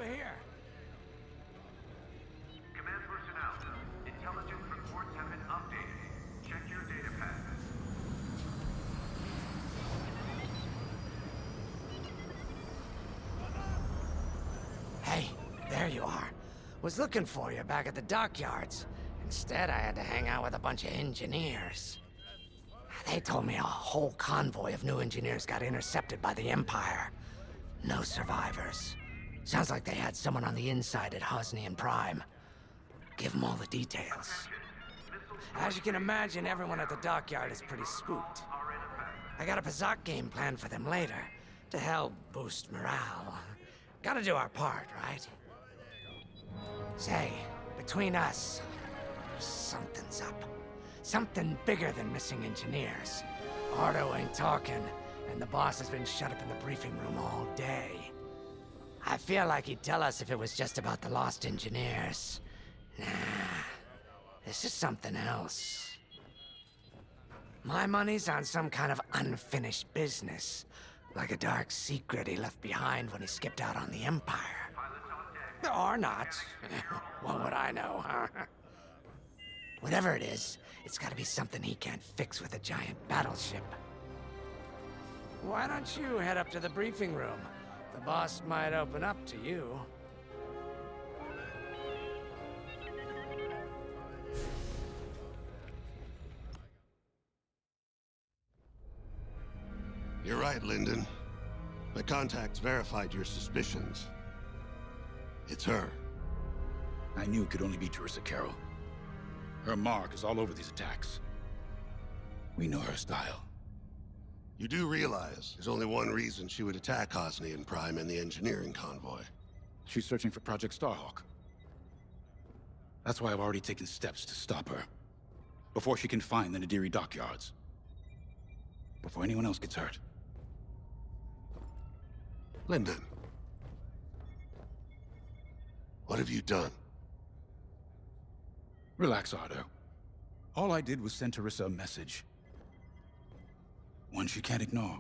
over here? Command personnel, intelligence reports have been updated. Check your data pad. Hey, there you are. Was looking for you back at the dockyards. Instead, I had to hang out with a bunch of engineers. They told me a whole convoy of new engineers got intercepted by the Empire. No survivors. Sounds like they had someone on the inside at Hosnian Prime. Give them all the details. As you can imagine, everyone at the dockyard is pretty spooked. I got a Pazak game planned for them later, to help boost morale. Gotta do our part, right? Say, between us, something's up. Something bigger than missing engineers. Ardo ain't talking, and the boss has been shut up in the briefing room all day. I feel like he'd tell us if it was just about the lost engineers. Nah, this is something else. My money's on some kind of unfinished business. Like a dark secret he left behind when he skipped out on the Empire. Or not. What would I know, huh? Whatever it is, it's gotta be something he can't fix with a giant battleship. Why don't you head up to the briefing room? The boss might open up to you. You're right, Lyndon. My contacts verified your suspicions. It's her. I knew it could only be Teresa Carroll. Her mark is all over these attacks. We know her style. You do realize there's only one reason she would attack Hosnian Prime and the engineering convoy. She's searching for Project Starhawk. That's why I've already taken steps to stop her. Before she can find the Nadiri dockyards. Before anyone else gets hurt. Lyndon. What have you done? Relax, Ardo. All I did was send Teresa a message. One she can't ignore.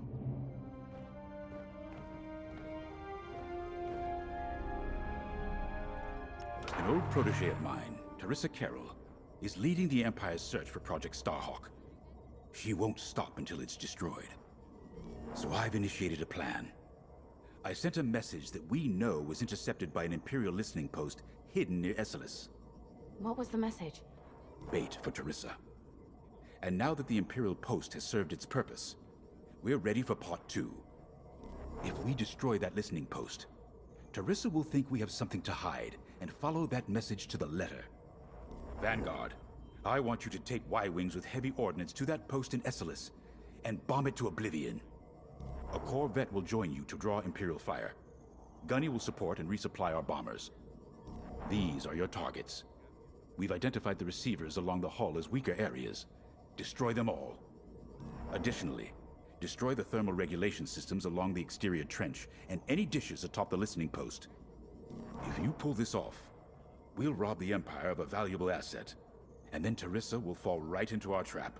An old protege of mine, Teresa Carroll, is leading the Empire's search for Project Starhawk. She won't stop until it's destroyed. So I've initiated a plan. I sent a message that we know was intercepted by an Imperial listening post hidden near Esselis. What was the message? Bait for Teresa. And now that the Imperial post has served its purpose, we're ready for part 2. If we destroy that listening post, Teresa will think we have something to hide and follow that message to the letter. Vanguard, I want you to take Y-Wings with heavy ordnance to that post in Esselis and bomb it to oblivion. A corvette will join you to draw Imperial fire. Gunny will support and resupply our bombers. These are your targets. We've identified the receivers along the hull as weaker areas. Destroy them all. Additionally, destroy the thermal regulation systems along the exterior trench and any dishes atop the listening post. If you pull this off, we'll rob the Empire of a valuable asset, and then Teresa will fall right into our trap.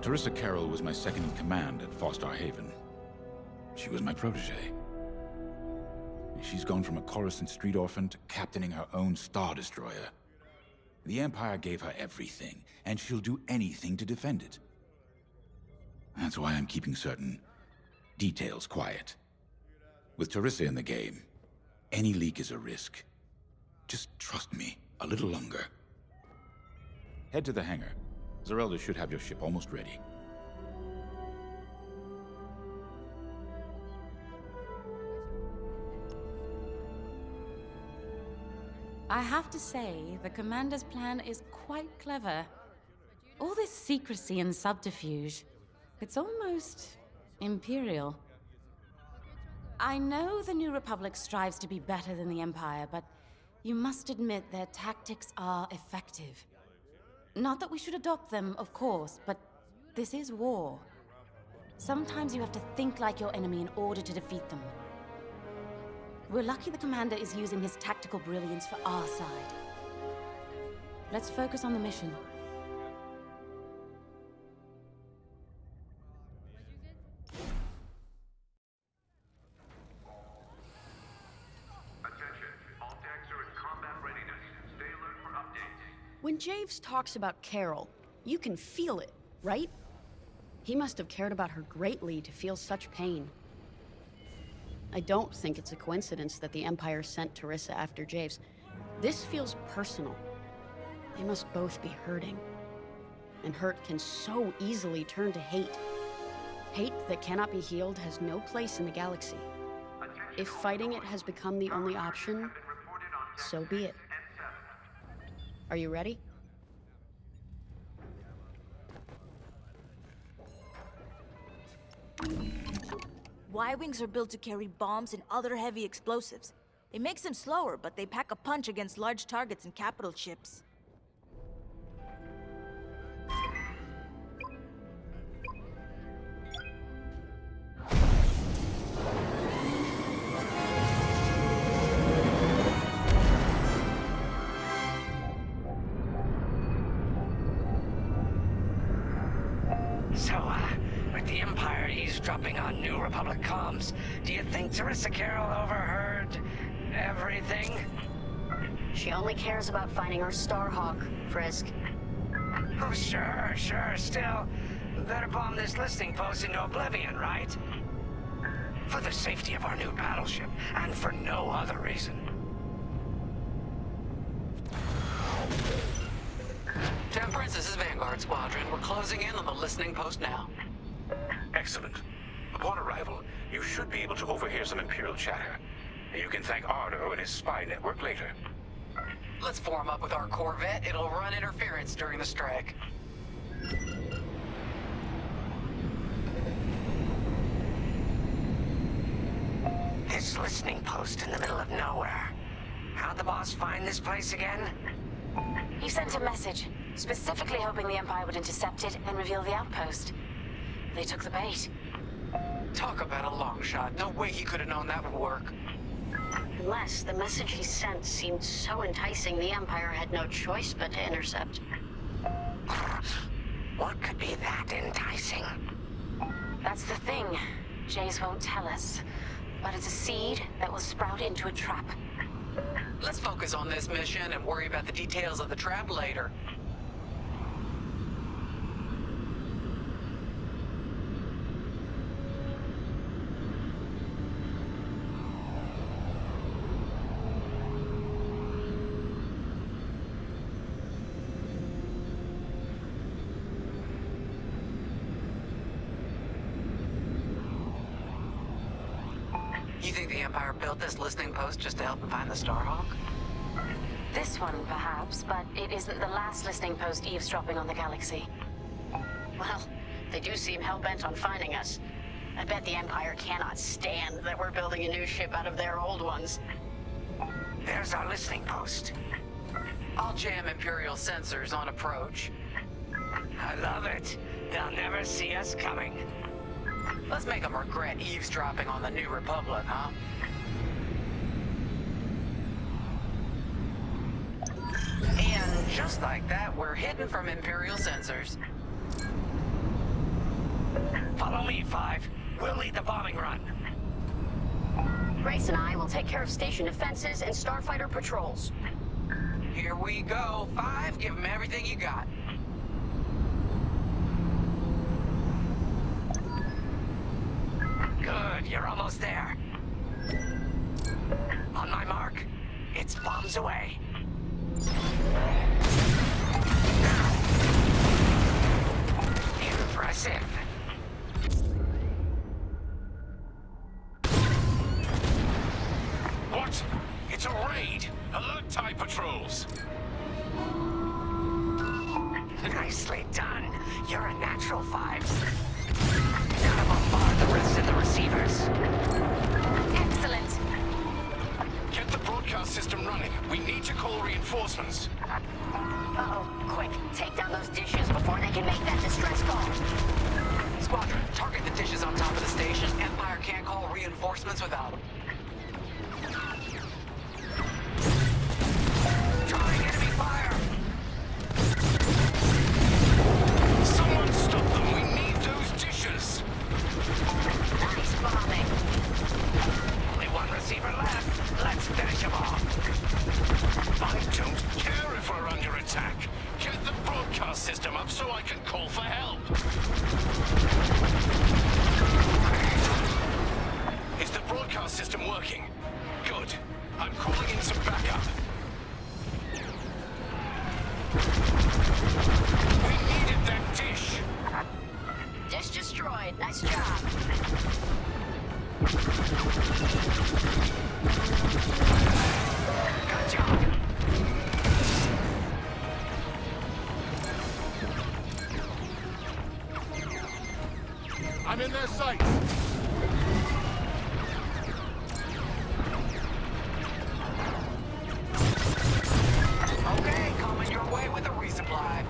Teresa Carroll was my second in command at Fostar Haven. She was my protege. She's gone from a Coruscant street orphan to captaining her own Star Destroyer. The Empire gave her everything, and she'll do anything to defend it. That's why I'm keeping certain details quiet. With Teresa in the game, any leak is a risk. Just trust me a little longer. Head to the hangar. Zerelda should have your ship almost ready. I have to say, the Commander's plan is quite clever. All this secrecy and subterfuge, it's almost Imperial. I know the New Republic strives to be better than the Empire, but you must admit their tactics are effective. Not that we should adopt them, of course, but this is war. Sometimes you have to think like your enemy in order to defeat them. We're lucky the Commander is using his tactical brilliance for our side. Let's focus on the mission. When Javes talks about Carol, you can feel it, right? He must have cared about her greatly to feel such pain. I don't think it's a coincidence that the Empire sent Teresa after Javes. This feels personal. They must both be hurting. And hurt can so easily turn to hate. Hate that cannot be healed has no place in the galaxy. If fighting it has become the only option, so be it. Are you ready? Y-Wings are built to carry bombs and other heavy explosives. It makes them slower, but they pack a punch against large targets and capital ships. So, with the Empire eavesdropping on New Republic comms, do you think Teresa Carroll overheard everything? She only cares about finding our Starhawk, Frisk. Oh, sure. Still, better bomb this listening post into oblivion, right? For the safety of our new battleship, and for no other reason. Temperance, this is Vanguard Squadron. We're closing in on the listening post now. Excellent. Upon arrival, you should be able to overhear some Imperial chatter. You can thank Ardo and his spy network later. Let's form up with our Corvette. It'll run interference during the strike. This listening post in the middle of nowhere. How'd the boss find this place again? He sent a message, specifically hoping the Empire would intercept it and reveal the outpost. They took the bait. Talk about a long shot. No way he could have known that would work. Unless the message he sent seemed so enticing the Empire had no choice but to intercept. What could be that enticing? That's the thing. Jace won't tell us. But it's a seed that will sprout into a trap. Let's focus on this mission and worry about the details of the trap later. You think the Empire built this listening post just to help them find the Starhawk? This one, perhaps, but it isn't the last listening post eavesdropping on the galaxy. Well, they do seem hell-bent on finding us. I bet the Empire cannot stand that we're building a new ship out of their old ones. There's our listening post. I'll jam Imperial sensors on approach. I love it. They'll never see us coming. Let's make them regret eavesdropping on the New Republic, huh? And just like that, we're hidden from Imperial sensors. Follow me, Five. We'll lead the bombing run. Grace and I will take care of station defenses and starfighter patrols. Here we go. 5, give them everything you got. Good, you're almost there. On my mark. It's bombs away. Impressive. What? It's a raid! Alert TIE patrols! Nicely done. You're a natural, Five. Now to bombard the rest of the receivers. Excellent. Get the broadcast system running. We need to call reinforcements. Uh-oh, quick, take down those dishes before they can make that distress call. Squadron, target the dishes on top of the station. Empire can't call reinforcements without them. Drawing enemy fire. Someone stop them! We need those dishes! Nice bombing. Only one receiver left. Let's finish him off. I don't care if we're under attack. Get the broadcast system up so I can call for help. Is the broadcast system working? Good. I'm calling in some backup. We needed that dish. Dish destroyed. Nice job. Good job. I'm in their sights. Okay, coming your way with a resupply.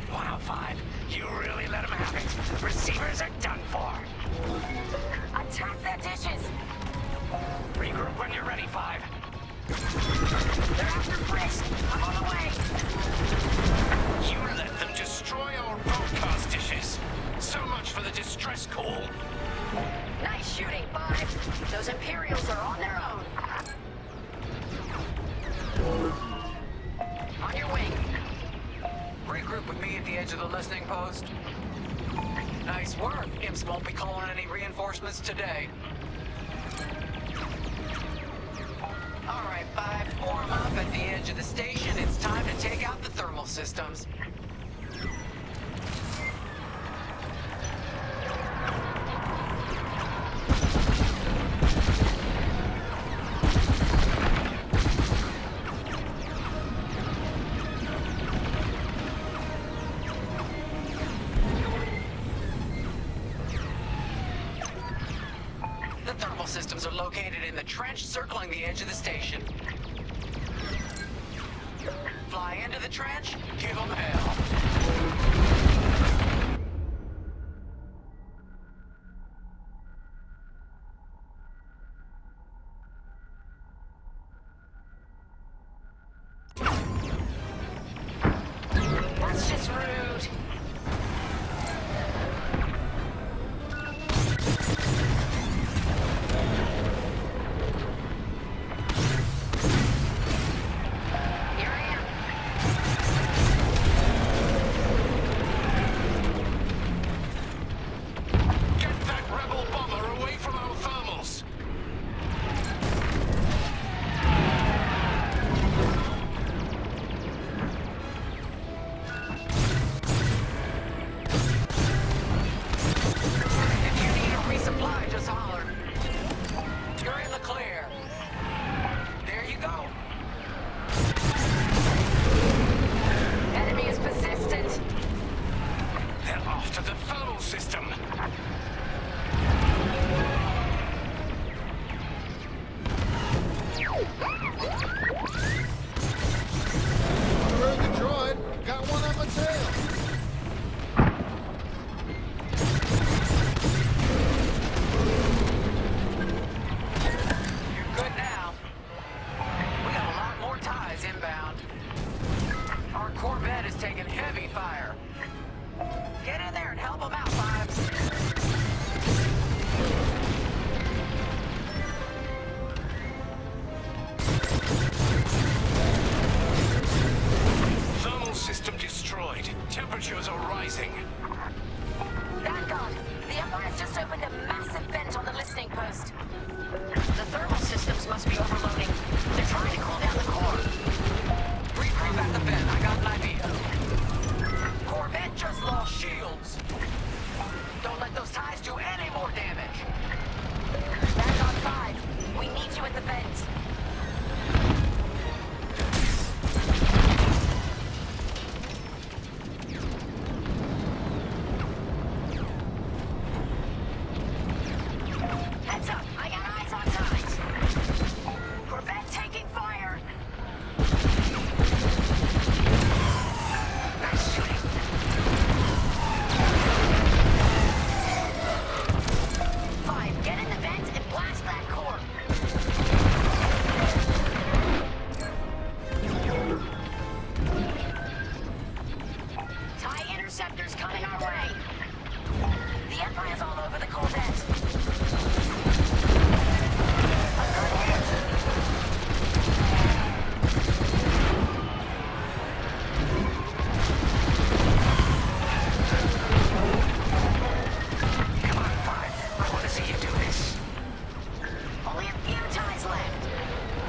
105, you really let them have it. Receivers are done for. Attack the dishes. Regroup when you're ready, 5. They're after Brisk. I'm on the way. You let them destroy our broadcast dishes. So much for the distress call. Nice shooting, 5. Those Imperials are on their own. On your wing. Regroup with me at the edge of the listening post. Nice work. Imps won't be calling any reinforcements today. All right, 5, form up at the edge of the station. It's time to take out the thermal systems. The thermal systems are located in the trench circling the edge of the station. Fly into the trench, give them hell. That's just rude. Here I am.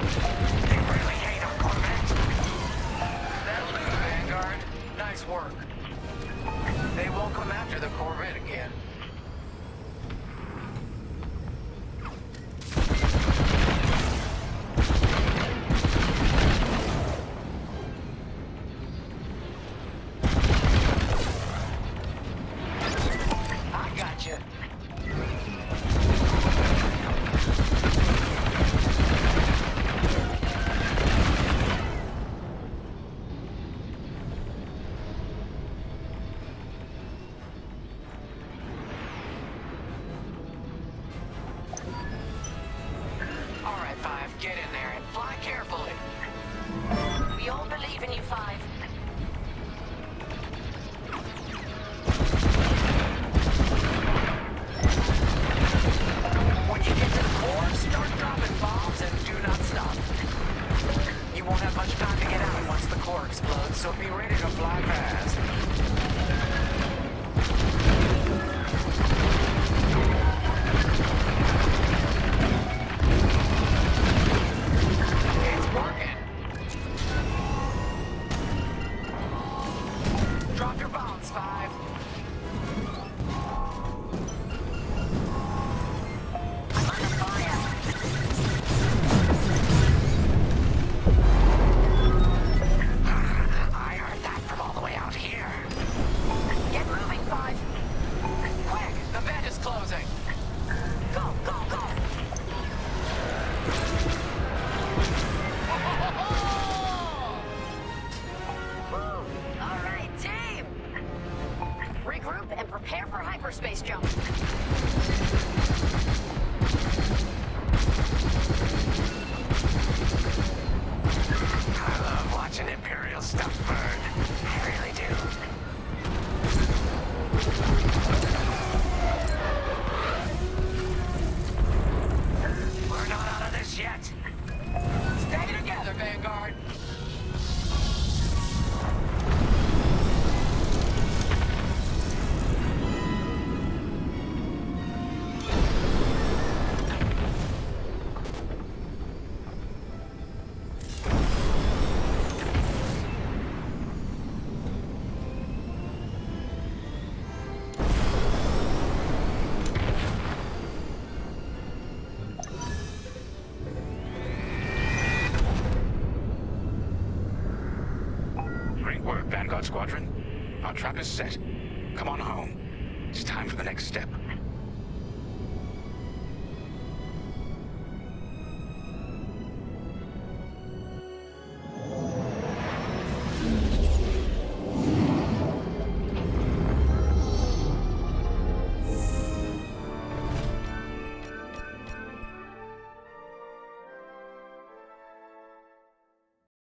They really hate our Corvette. That'll do, Vanguard. Nice work. They won't come after the Corvette again. I got you. All right, Five, get in there and fly carefully. We all believe in you, Five. When you get to the core, start dropping bombs and do not stop. You won't have much time to get out once the core explodes, so be ready to fly fast. It's working. Drop your bombs, Five. I'm under fire. I heard that from all the way out here. Get moving, Five. Quick, the vent is closing. Go, go, go. Woo! All right, team. Regroup and prepare for hyperspace jump. I love watching Imperial stuff burn. I really do. We're not out of this yet. Stay together, Vanguard. Great work, Vanguard Squadron. Our trap is set. Come on home. It's time for the next step.